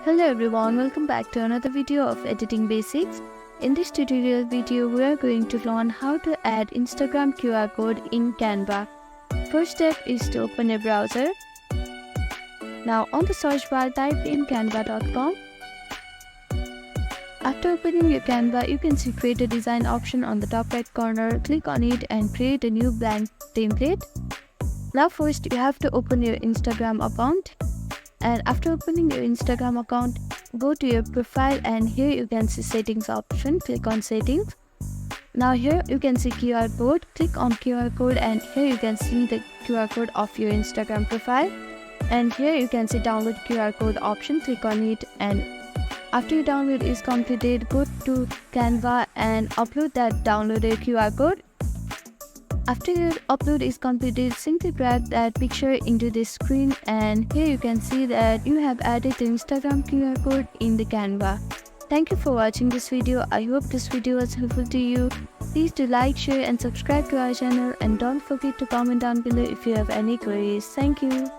Hello everyone, welcome back to another video of Editing Basics. In this tutorial video, we are going to learn how to add Instagram QR code in Canva. First step is to open a browser. Now on the search bar, type in canva.com. After opening your Canva, you can see create a design option on the top right corner. Click on it and create a new blank template. Now first you have to open your Instagram account. And after opening your Instagram account, go to your profile and here you can see settings option. Click on settings. Now here you can see QR code. Click on QR code and here you can see the QR code of your Instagram profile. And here you can see download QR code option. Click on it, and after your download is completed, go to Canva and upload that downloaded QR code. After your upload is completed, simply drag that picture into the screen, and here you can see that you have added the Instagram QR code in the Canva. Thank you for watching this video. I hope this video was helpful to you. Please do like, share and subscribe to our channel, and don't forget to comment down below if you have any queries. Thank you.